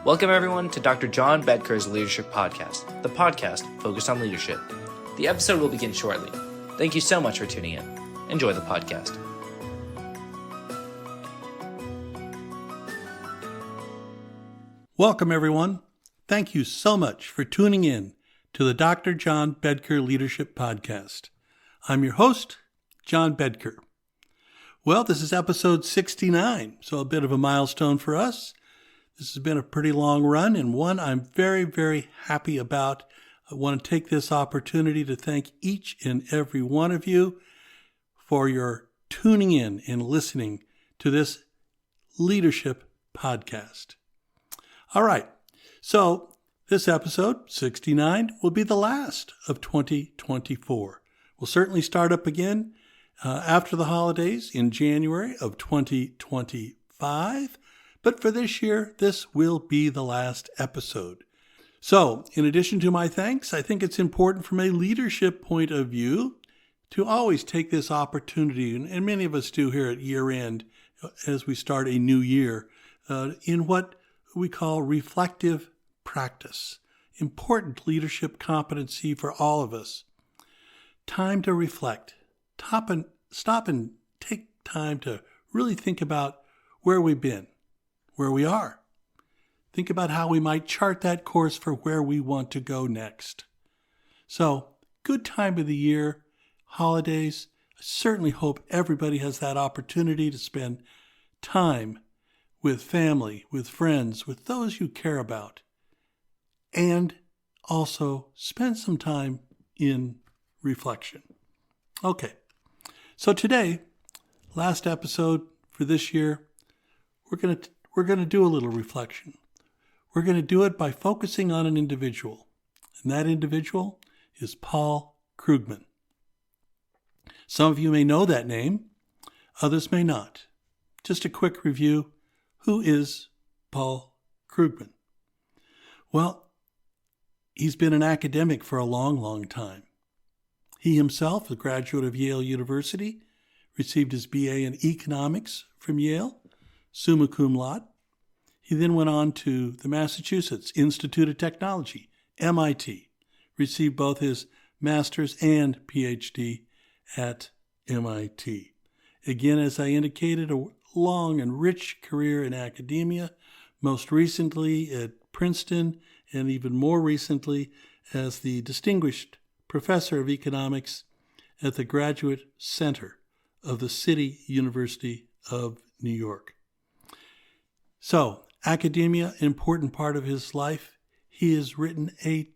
Welcome everyone to Dr. John Bedker's Leadership Podcast, the podcast focused on leadership. The episode will begin shortly. Thank you so much for tuning in. Enjoy the podcast. Welcome everyone. Thank you so much for tuning in to the Dr. John Bedker Leadership Podcast. I'm your host, John Bedker. Well, this is episode 69, so a bit of a milestone for us. This has been a pretty long run and one I'm very, very happy about. I want to take this opportunity to thank each and every one of you for your tuning in and listening to this leadership podcast. All right, so this episode, 69, will be the last of 2024. We'll certainly start up again after the holidays in January of 2025. But for this year, this will be the last episode. So, in addition to my thanks, I think it's important from a leadership point of view to always take this opportunity, and many of us do here at year end as we start a new year, in what we call reflective practice. Important leadership competency for all of us. Time to reflect. Stop and take time to really think about where we've been, where we are. Think about how we might chart that course for where we want to go next. So, good time of the year, holidays. I certainly hope everybody has that opportunity to spend time with family, with friends, with those you care about, and also spend some time in reflection. Okay, so today, last episode for this year, we're going to do a little reflection. We're going to do it by focusing on an individual, and that individual is Paul Krugman. Some of you may know that name, others may not. Just a quick review. Who is Paul Krugman? Well, he's been an academic for a long, long time. He himself, a graduate of Yale University, received his BA in economics from Yale, summa cum laude. He then went on to the Massachusetts Institute of Technology, MIT, received both his master's and PhD at MIT. Again, as I indicated, a long and rich career in academia, most recently at Princeton, and even more recently as the distinguished professor of economics at the Graduate Center of the City University of New York. So, academia, important part of his life. He has written a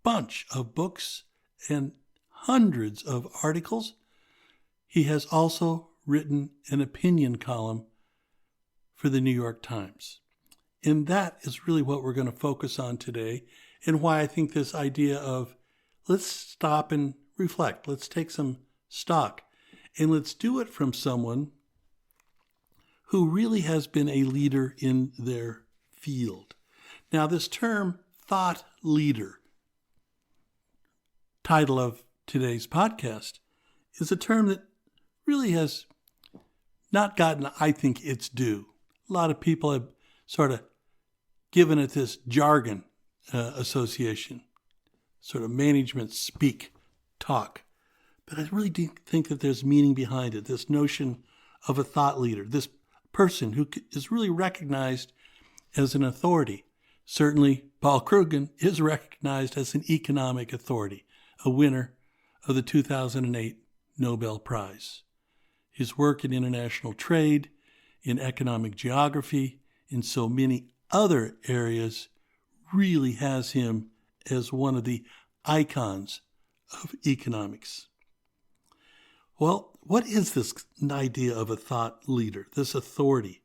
bunch of books and hundreds of articles. He has also written an opinion column for the New York Times. And that is really what we're going to focus on today, and why I think this idea of let's stop and reflect, let's take some stock, and let's do it from someone who really has been a leader in their field. Now, this term, thought leader, title of today's podcast, is a term that really has not gotten, I think, its due. A lot of people have sort of given it this jargon association, sort of management speak, talk. But I really do think that there's meaning behind it, this notion of a thought leader, this person who is really recognized as an authority. Certainly, Paul Krugman is recognized as an economic authority, a winner of the 2008 Nobel Prize. His work in international trade, in economic geography, in so many other areas really has him as one of the icons of economics. Well, what is this idea of a thought leader, this authority?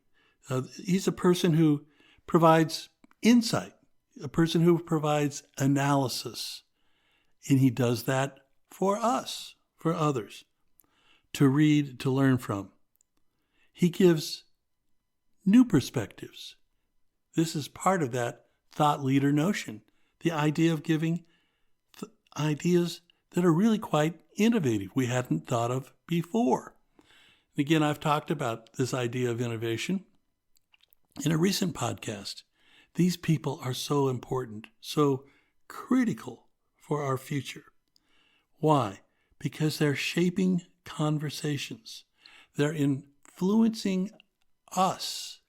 He's a person who provides insight, a person who provides analysis, and he does that for us, for others, to read, to learn from. He gives new perspectives. This is part of that thought leader notion, the idea of giving ideas that are really quite innovative, we hadn't thought of before. Again, I've talked about this idea of innovation in a recent podcast, These people are so important, so critical for our future. Why? Because they're shaping conversations. They're influencing us,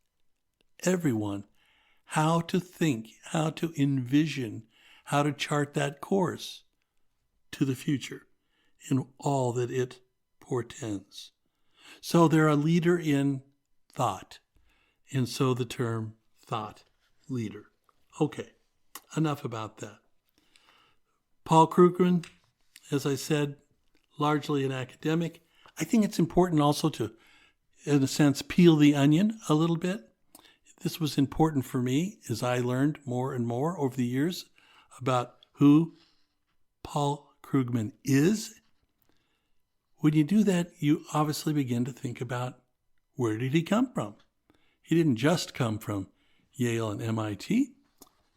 everyone, how to think, how to envision, how to chart that course to the future in all that it portends. So they're a leader in thought, and so the term thought leader. Okay, enough about that. Paul Krugman, as I said, largely an academic. I think it's important also to, in a sense, peel the onion a little bit. This was important for me as I learned more and more over the years about who Paul Krugman is. When you do that, you obviously begin to think about, where did he come from? He didn't just come from Yale and MIT,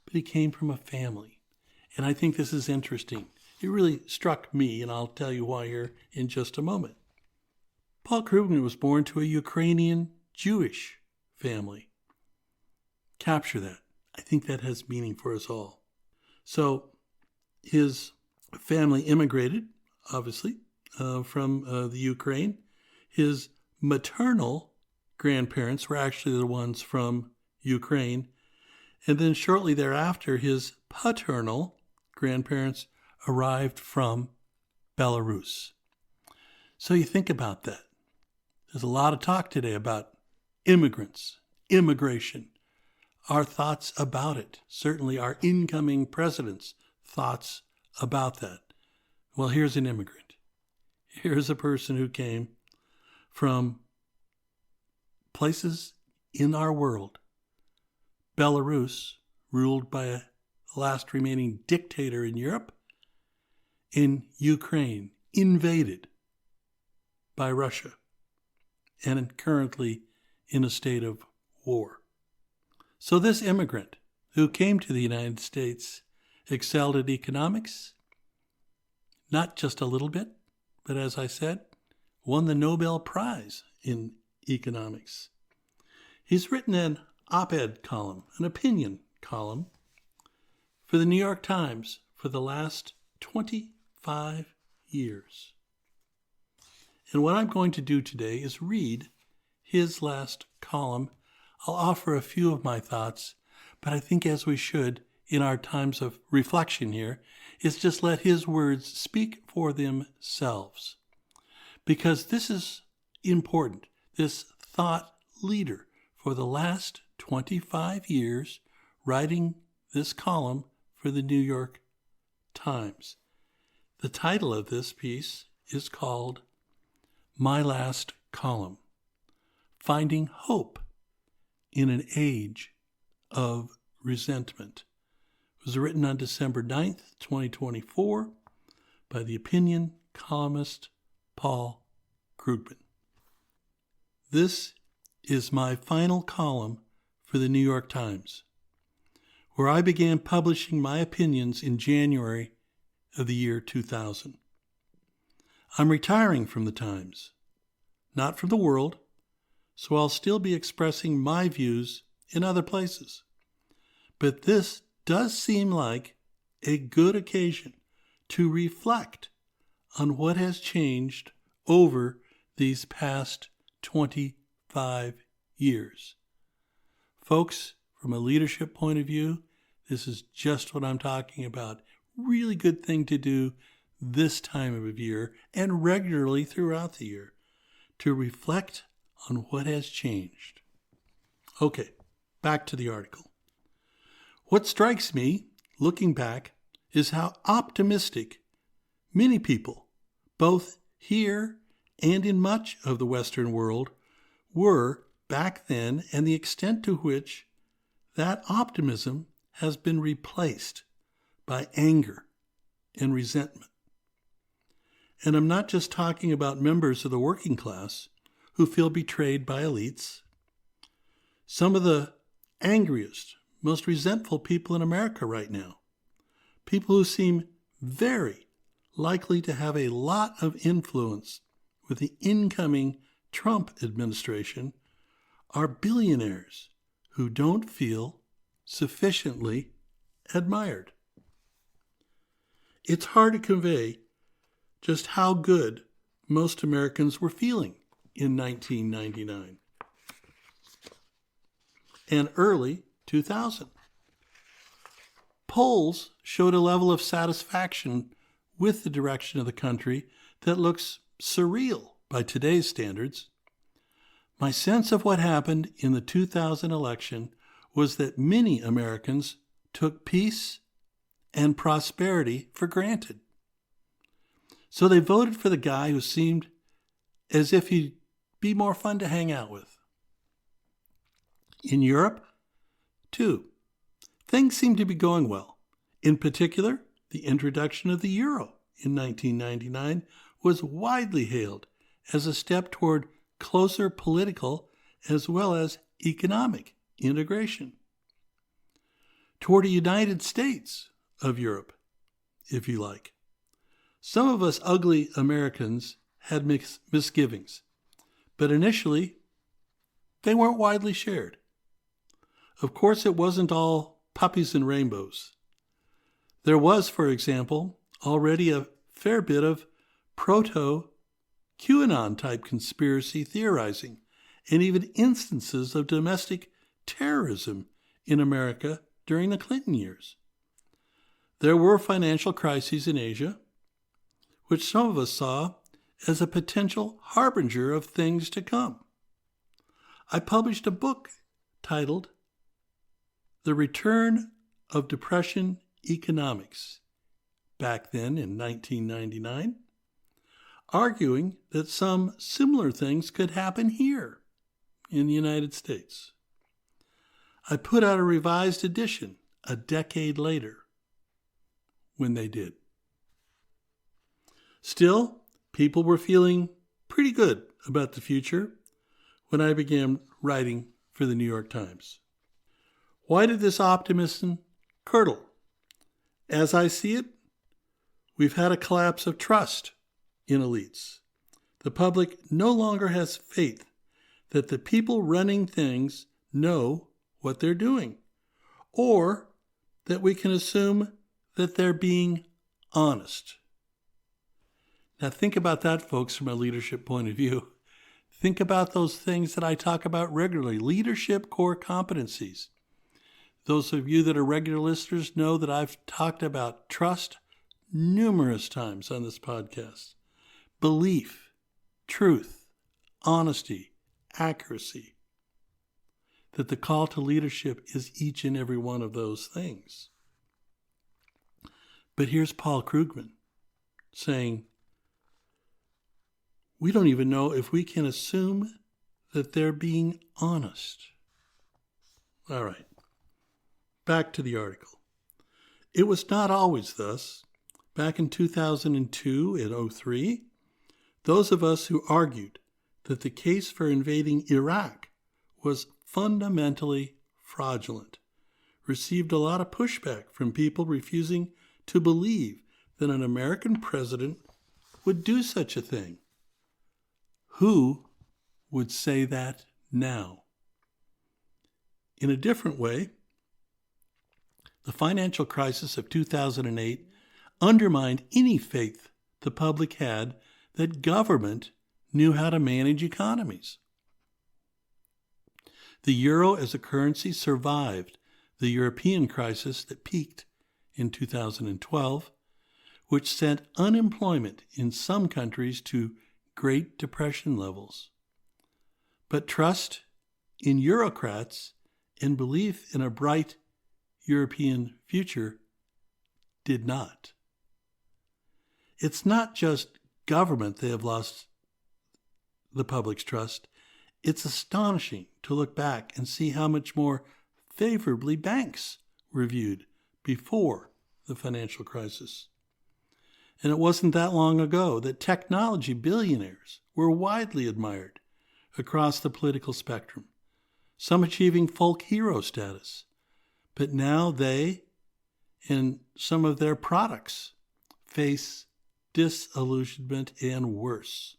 but he came from a family. And I think this is interesting. It really struck me, and I'll tell you why here in just a moment. Paul Krugman was born to a Ukrainian Jewish family. Capture that. I think that has meaning for us all. So his family immigrated, obviously, from the Ukraine. His maternal grandparents were actually the ones from Ukraine. And then shortly thereafter, his paternal grandparents arrived from Belarus. So you think about that. There's a lot of talk today about immigrants, immigration, our thoughts about it. Certainly our incoming president's thoughts about that. Well, here's an immigrant. Here's a person who came from places in our world. Belarus, ruled by a last remaining dictator in Europe, in Ukraine, invaded by Russia, and currently in a state of war. So this immigrant who came to the United States excelled at economics, not just a little bit, but as I said, won the Nobel Prize in economics. He's written an op-ed column, an opinion column, for the New York Times for the last 25 years. And what I'm going to do today is read his last column. I'll offer a few of my thoughts, but I think as we should in our times of reflection here, is just let his words speak for themselves. Because this is important. This thought leader for the last 25 years writing this column for the New York Times. The title of this piece is called My Last Column, Finding Hope in an Age of Resentment. It was written on December 9th, 2024 by the opinion columnist Paul Krugman. This is my final column for the New York Times, where I began publishing my opinions in January of the year 2000. I'm retiring from the Times, not from the world, so I'll still be expressing my views in other places. But this does seem like a good occasion to reflect on what has changed over these past 25 years. Folks, from a leadership point of view, this is just what I'm talking about. Really good thing to do this time of year and regularly throughout the year to reflect on what has changed. Okay, back to the article. What strikes me, looking back, is how optimistic many people, both here and in much of the Western world, were back then, and the extent to which that optimism has been replaced by anger and resentment. And I'm not just talking about members of the working class who feel betrayed by elites. Some of the angriest, most resentful people in America right now, people who seem very likely to have a lot of influence with the incoming Trump administration, are billionaires who don't feel sufficiently admired. It's hard to convey just how good most Americans were feeling in 1999 and early 2000. Polls showed a level of satisfaction with the direction of the country that looks surreal by today's standards. My sense of what happened in the 2000 election was that many Americans took peace and prosperity for granted. So they voted for the guy who seemed as if he'd be more fun to hang out with. In Europe, too, things seemed to be going well. In particular, the introduction of the euro in 1999 was widely hailed as a step toward closer political as well as economic integration. Toward a United States of Europe, if you like. Some of us ugly Americans had misgivings, but initially they weren't widely shared. Of course, it wasn't all puppies and rainbows. There was, for example, already a fair bit of proto-QAnon type conspiracy theorizing, and even instances of domestic terrorism in America during the Clinton years. There were financial crises in Asia, which some of us saw as a potential harbinger of things to come. I published a book titled The Return of Depression Economics, back then in 1999, arguing that some similar things could happen here in the United States. I put out a revised edition a decade later when they did. Still, people were feeling pretty good about the future when I began writing for the New York Times. Why did this optimism curdle? As I see it, we've had a collapse of trust in elites. The public no longer has faith that the people running things know what they're doing, or that we can assume that they're being honest. Now think about that, folks, from a leadership point of view. Think about those things that I talk about regularly, leadership core competencies. Those of you that are regular listeners know that I've talked about trust numerous times on this podcast. Belief, truth, honesty, accuracy. That the call to leadership is each and every one of those things. But here's Paul Krugman saying, we don't even know if we can assume that they're being honest. All right, back to the article. It was not always thus. Back in 2002 and 2003, those of us who argued that the case for invading Iraq was fundamentally fraudulent received a lot of pushback from people refusing to believe that an American president would do such a thing. Who would say that now? In a different way, the financial crisis of 2008 undermined any faith the public had that government knew how to manage economies. The euro as a currency survived the European crisis that peaked in 2012, which sent unemployment in some countries to Great Depression levels. But trust in Eurocrats and belief in a bright European future did not. It's not just government they have lost the public's trust. It's astonishing to look back and see how much more favorably banks were viewed before the financial crisis. And it wasn't that long ago that technology billionaires were widely admired across the political spectrum, some achieving folk hero status. But now they and some of their products face disillusionment and worse.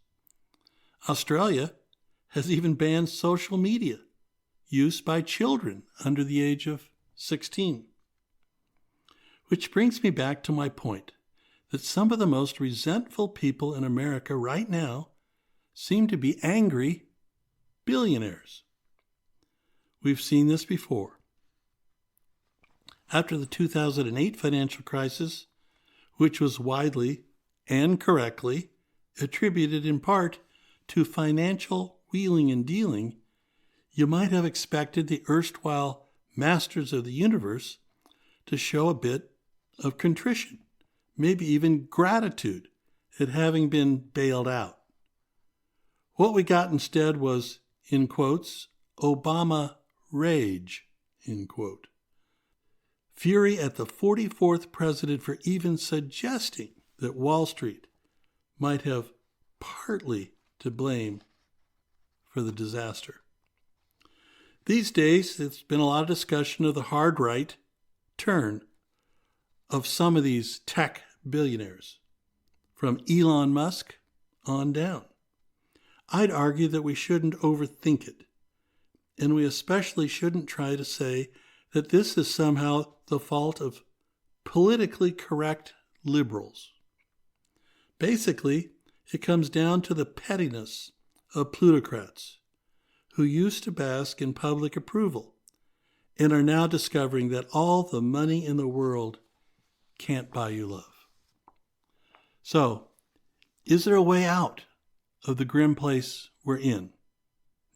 Australia has even banned social media use by children under the age of 16. Which brings me back to my point that some of the most resentful people in America right now seem to be angry billionaires. We've seen this before. After the 2008 financial crisis, which was widely and correctly attributed in part to financial wheeling and dealing, you might have expected the erstwhile masters of the universe to show a bit of contrition, maybe even gratitude at having been bailed out. What we got instead was, in quotes, Obama rage, end quote. Fury at the 44th president for even suggesting that Wall Street might have partly to blame for the disaster. These days, there's been a lot of discussion of the hard right turn of some of these tech billionaires, from Elon Musk on down. I'd argue that we shouldn't overthink it, and we especially shouldn't try to say that this is somehow the fault of politically correct liberals. Basically, it comes down to the pettiness of plutocrats who used to bask in public approval and are now discovering that all the money in the world can't buy you love. So, is there a way out of the grim place we're in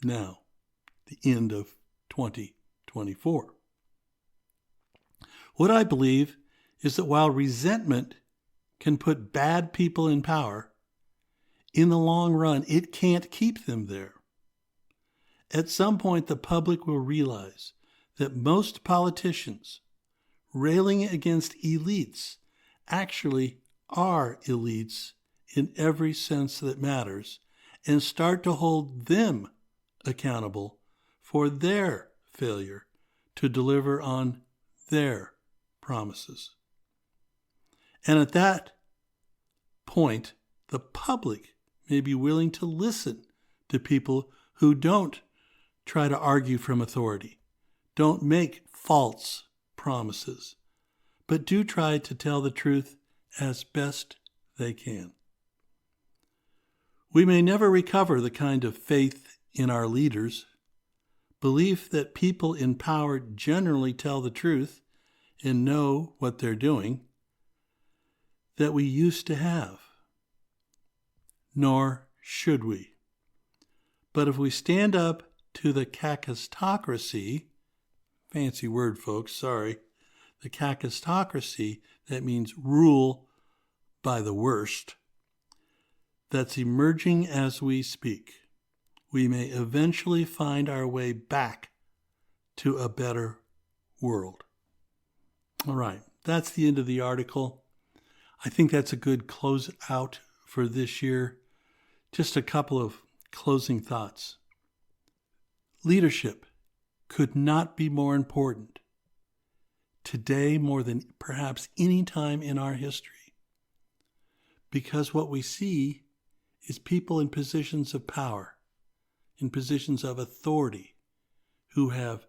now, the end of 2024? What I believe is that while resentment can put bad people in power, in the long run, it can't keep them there. At some point, the public will realize that most politicians railing against elites actually are elites in every sense that matters, and start to hold them accountable for their failure to deliver on their promises. And at that point, the public may be willing to listen to people who don't try to argue from authority, don't make false promises, but do try to tell the truth as best they can. We may never recover the kind of faith in our leaders, belief that people in power generally tell the truth and know what they're doing, that we used to have. Nor should we. But if we stand up to the kakistocracy, fancy word, folks, sorry, the kakistocracy, that means rule by the worst, that's emerging as we speak, we may eventually find our way back to a better world. All right, that's the end of the article. I think that's a good close out for this year. Just a couple of closing thoughts. Leadership could not be more important today more than perhaps any time in our history, because what we see is people in positions of power, in positions of authority, who have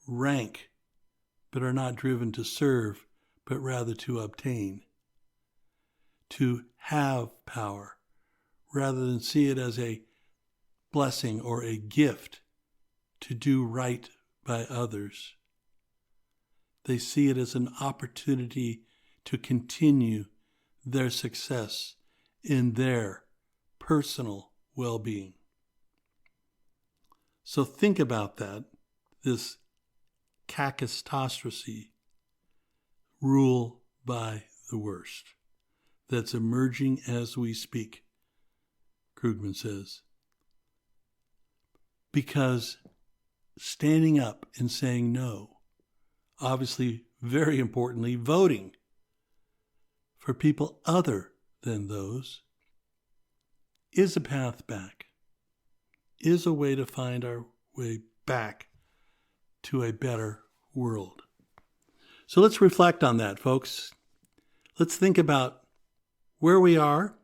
rank but are not driven to serve, but rather to obtain, to have power, rather than see it as a blessing or a gift to do right by others. They see it as an opportunity to continue their success in their personal well-being. So think about that, this kakistocracy, rule by the worst, that's emerging as we speak, Krugman says. Because standing up and saying no, obviously, very importantly, voting for people other than those, is a path back, is a way to find our way back to a better world. So let's reflect on that, folks. Let's think about where we are,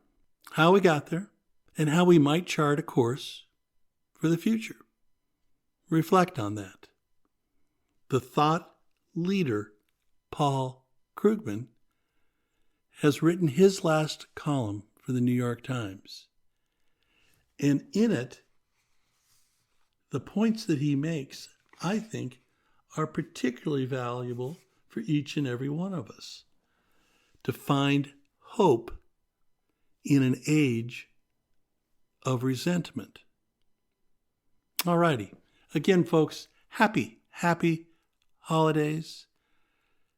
how we got there, and how we might chart a course for the future. Reflect on that. The thought leader, Paul Krugman, has written his last column for the New York Times. And in it, the points that he makes, I think, are particularly valuable for each and every one of us. To find hope in an age of resentment. All righty. Again, folks, happy holidays.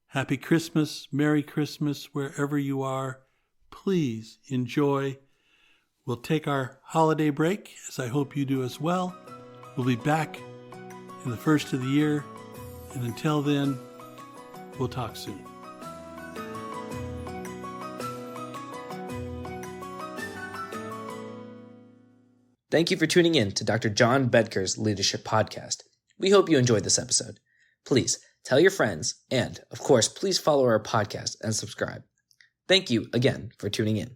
Happy Christmas, Merry Christmas, wherever you are. Please enjoy. We'll take our holiday break, as I hope you do as well. We'll be back in the first of the year. And until then, we'll talk soon. Thank you for tuning in to Dr. John Bedker's Leadership Podcast. We hope you enjoyed this episode. Please tell your friends, and, of course, please follow our podcast and subscribe. Thank you again for tuning in.